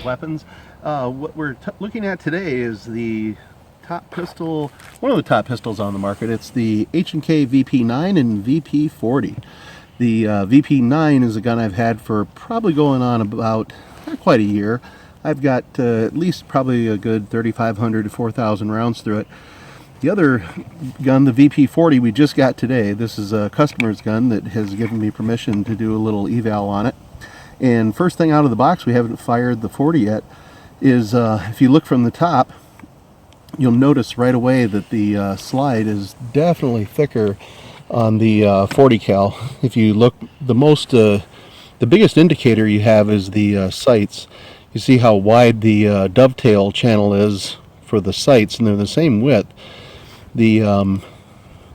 weapons. What we're looking at today is the top pistol, one of the top pistols on the market. It's the H&K VP9 and VP40. The VP9 is a gun I've had for probably going on about not quite a year. I've got at least probably a good 3,500 to 4,000 rounds through it. The other gun, the VP40, we just got today. This is a customer's gun that has given me permission to do a little eval on it. And first thing out of the box, we haven't fired the 40 yet, is if you look from the top, you'll notice right away that the slide is definitely thicker on the 40 cal. If you look, the biggest indicator you have is the sights. You see how wide the dovetail channel is for the sights, and they're the same width. The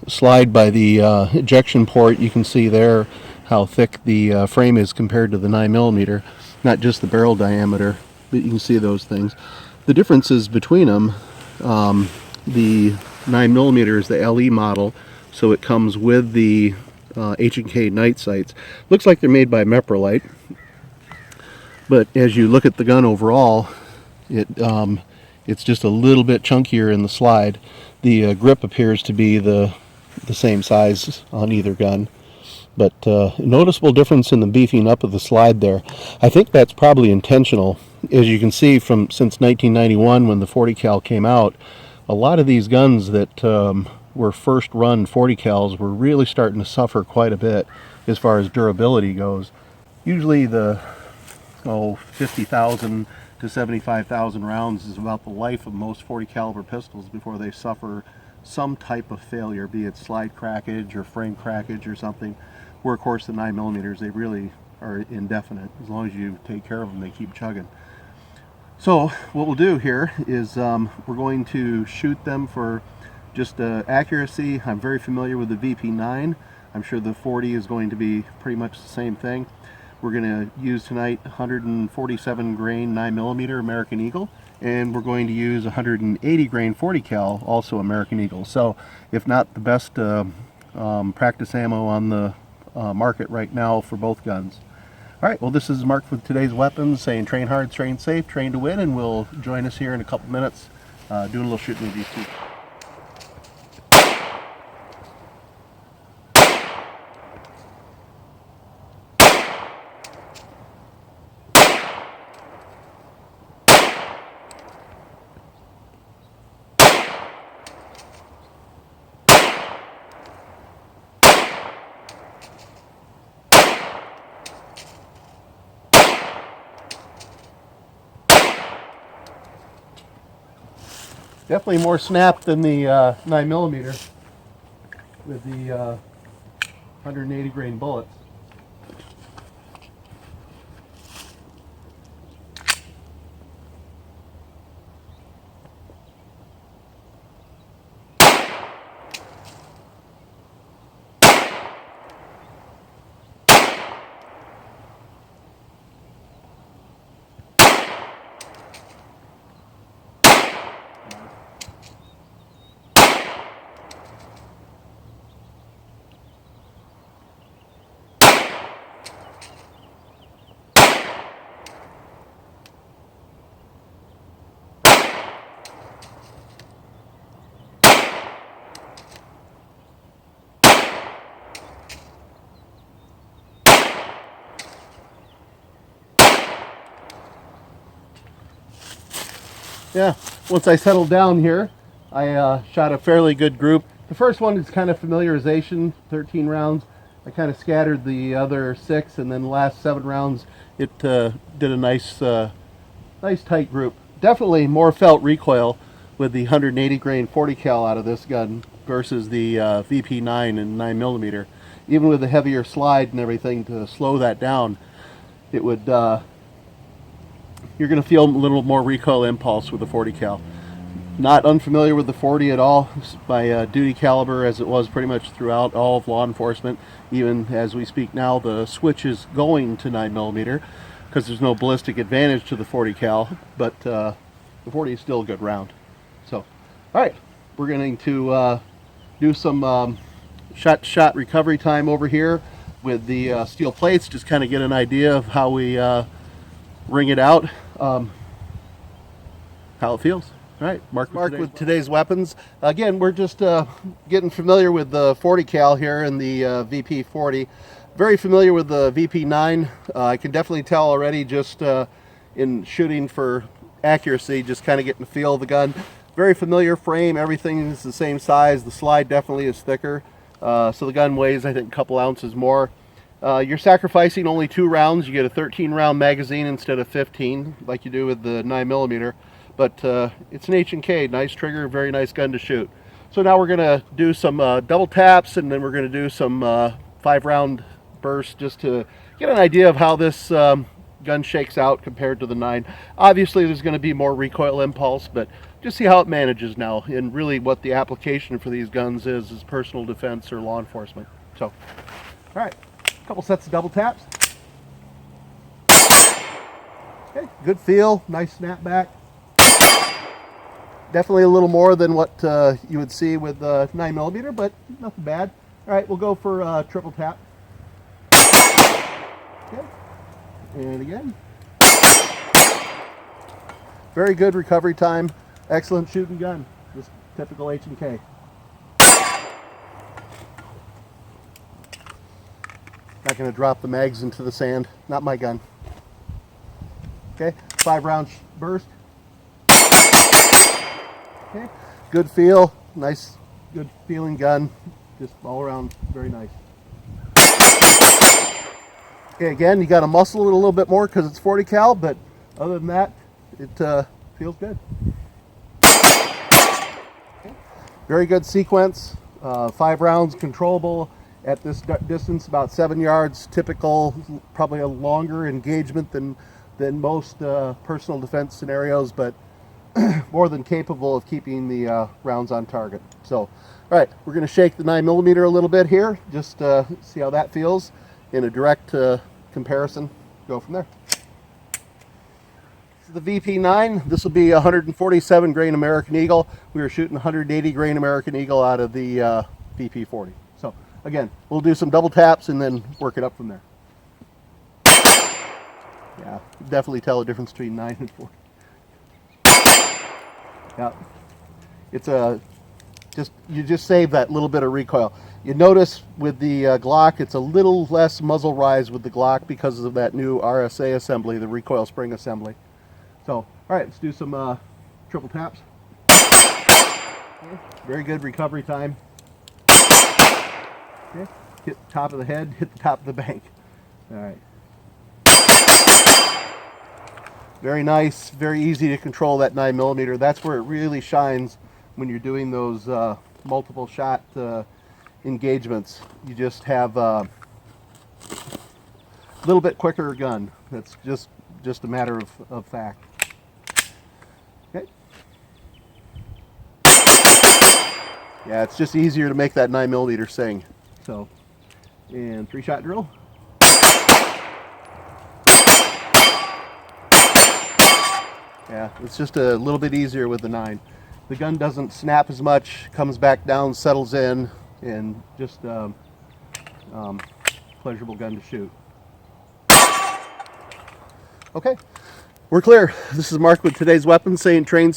slide by the ejection port, you can see there how thick the frame is compared to the 9mm, not just the barrel diameter, but you can see those things. The differences between them, the 9mm is the LE model, so it comes with the H&K night sights. Looks like they're made by Meprolite, but as you look at the gun overall, it's just a little bit chunkier in the slide. The grip appears to be the same size on either gun, but noticeable difference in the beefing up of the slide there. I think that's probably intentional. As you can see, since 1991 when the 40 cal came out, a lot of these guns that were first run 40 cals were really starting to suffer quite a bit as far as durability goes. Usually the 50,000 to 75,000 rounds is about the life of most 40 caliber pistols before they suffer some type of failure, be it slide crackage or frame crackage or something. Where of course the 9mm, they really are indefinite. As long as you take care of them, they keep chugging. So what we'll do here is we're going to shoot them for just accuracy. I'm very familiar with the VP9. I'm sure the 40 is going to be pretty much the same thing. We're going to use tonight 147 grain 9mm American Eagle, and we're going to use 180 grain 40 cal, also American Eagle. So if not the best practice ammo on the market right now for both guns. Alright, well, this is Mark with today's weapons, saying train hard, train safe, train to win, and we'll join us here in a couple minutes doing a little shooting with these two. Definitely more snap than the 9mm with the 180 grain bullets. Yeah, once I settled down here, I shot a fairly good group. The first one is kind of familiarization, 13 rounds. I kind of scattered the other 6, and then the last 7 rounds, it did a nice tight group. Definitely more felt recoil with the 180 grain 40 cal out of this gun versus the VP9 and 9mm. Even with the heavier slide and everything to slow that down, it would you're going to feel a little more recoil impulse with the 40 cal. Not unfamiliar with the 40 at all. It's my duty caliber, as it was pretty much throughout all of law enforcement. Even as we speak now, the switch is going to 9mm because there's no ballistic advantage to the 40 cal, but the 40 is still a good round. So, alright, we're going to do some shot-to-shot recovery time over here with the steel plates, just kind of get an idea of how we ring it out. how it feels. All right, Mark with today's weapons. Again, we're just getting familiar with the 40 cal here in the VP40. Very familiar with the VP9. I can definitely tell already just in shooting for accuracy, just kind of getting the feel of the gun. Very familiar frame, everything is the same size. The slide definitely is thicker. So the gun weighs, I think, a couple ounces more. You're sacrificing only 2 rounds. You get a 13 round magazine instead of 15 like you do with the 9mm. But it's an H&K, nice trigger, very nice gun to shoot. So now we're going to do some double taps, and then we're going to do some 5-round bursts just to get an idea of how this gun shakes out compared to the 9. Obviously there's going to be more recoil impulse, but just see how it manages now, and really what the application for these guns is personal defense or law enforcement. So, all right, a couple sets of double taps. Okay, good feel, nice snapback. Definitely a little more than what you would see with 9mm, but nothing bad. All right, we'll go for triple tap. Okay. And again. Very good recovery time. Excellent shooting gun. Just typical H&K. Not going to drop the mags into the sand. Not my gun. Okay, 5-round burst. Okay, good feel. Nice, good feeling gun. Just all around very nice. Okay, again, you got to muscle it a little bit more because it's 40 cal, but other than that, it feels good. Okay. Very good sequence. 5 rounds controllable at this distance, about 7 yards. Typical, probably a longer engagement than most personal defense scenarios, but more than capable of keeping the rounds on target. So, all right, we're going to shake the 9mm a little bit here, just see how that feels in a direct comparison. Go from there. This is the VP9. This will be 147 grain American Eagle. We were shooting 180 grain American Eagle out of the VP40. So again, we'll do some double taps and then work it up from there. Yeah, definitely tell the difference between 9 and 40. Yeah, it's you just save that little bit of recoil. You notice with the Glock, it's a little less muzzle rise with the Glock because of that new RSA assembly, the recoil spring assembly. So, all right, let's do some triple taps. Okay. Very good recovery time. Okay. Hit the top of the head, hit the top of the bank. All right. Very nice, very easy to control that 9mm. That's where it really shines when you're doing those multiple shot engagements. You just have a little bit quicker gun. That's just a matter of fact. Okay. Yeah, it's just easier to make that 9mm sing. So, and 3-shot drill. Yeah, it's just a little bit easier with the 9. The gun doesn't snap as much, comes back down, settles in, and just pleasurable gun to shoot. Okay, we're clear. This is Mark with today's weapons, saying train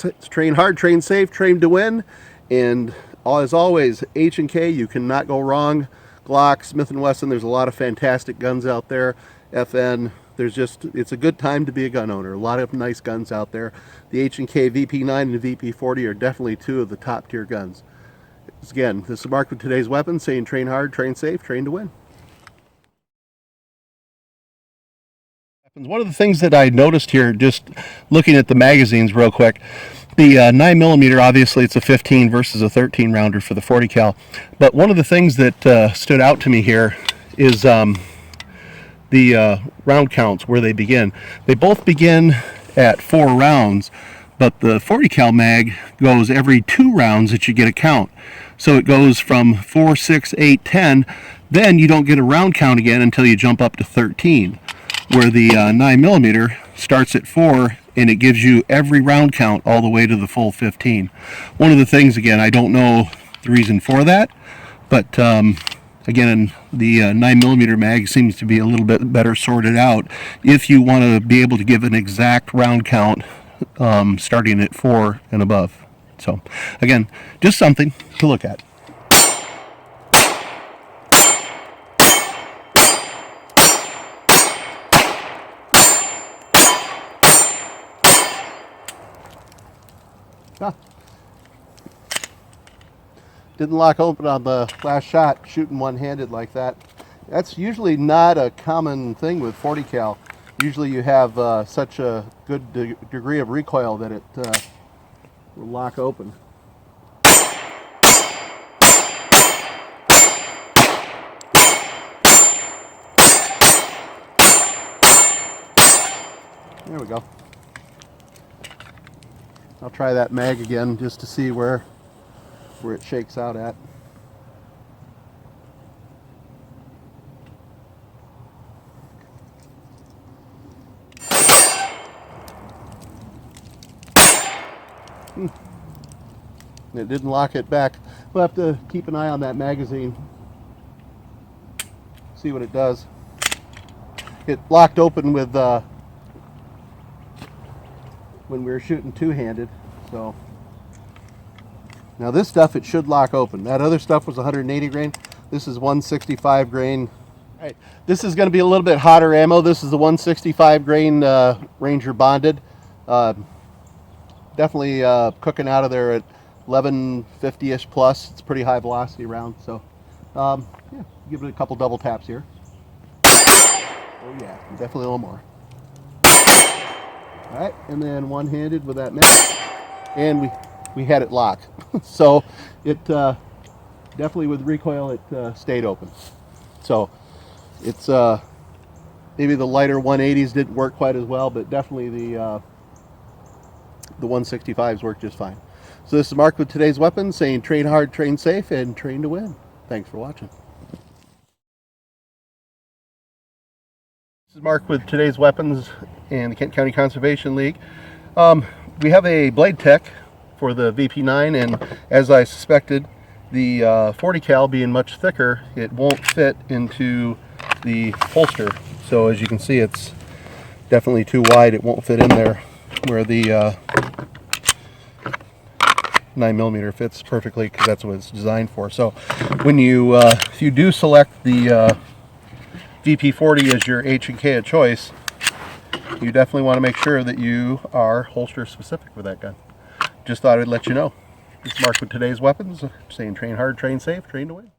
hard, train safe, train to win. And as always, H&K, you cannot go wrong. Glock, Smith & Wesson, there's a lot of fantastic guns out there. FN, it's a good time to be a gun owner. A lot of nice guns out there. The H&K VP9 and the VP40 are definitely 2 of the top tier guns. Again, this is Mark with today's weapons, saying train hard, train safe, train to win. One of the things that I noticed here, just looking at the magazines real quick, the 9mm, obviously it's a 15 versus a 13 rounder for the 40 cal. But one of the things that stood out to me here is the round counts, where they begin. They both begin at 4 rounds, but the 40 cal mag goes every 2 rounds that you get a count. So it goes from 4, 6, 8, 10. Then you don't get a round count again until you jump up to 13, where the 9mm starts at 4 and it gives you every round count all the way to the full 15. One of the things, again, I don't know the reason for that, but again, the 9mm mag seems to be a little bit better sorted out if you want to be able to give an exact round count starting at 4 and above. So again, just something to look at. Didn't lock open on the last shot, shooting one-handed like that. That's usually not a common thing with 40 cal. Usually you have such a good degree of recoil that it will lock open. There we go. I'll try that mag again just to see where it shakes out at. It didn't lock it back. We'll have to keep an eye on that magazine, see what it does. It locked open with when we were shooting two-handed, so now this stuff, it should lock open. That other stuff was 180 grain. This is 165 grain. All right, this is going to be a little bit hotter ammo. This is the 165 grain Ranger bonded. Definitely cooking out of there at 1150-ish plus. It's pretty high velocity round. So yeah, give it a couple double taps here. Oh yeah, definitely a little more. All right, and then one-handed with that mag, and we had it locked. So it definitely with recoil it stayed open. So it's maybe the lighter 180s didn't work quite as well, but definitely the 165s worked just fine. So this is Mark with Today's Weapons saying train hard, train safe, and train to win. Thanks for watching. This is Mark with Today's Weapons and the Kent County Conservation League. We have a blade tech for the VP9, and as I suspected, the 40 cal being much thicker, it won't fit into the holster. So as you can see, it's definitely too wide. It won't fit in there where the 9mm fits perfectly, because that's what it's designed for. So when you if you do select the VP40 as your H&K of choice, you definitely want to make sure that you are holster specific with that gun. Just thought I'd let you know. This is Mark with Today's Weapons saying train hard, train safe, train to win.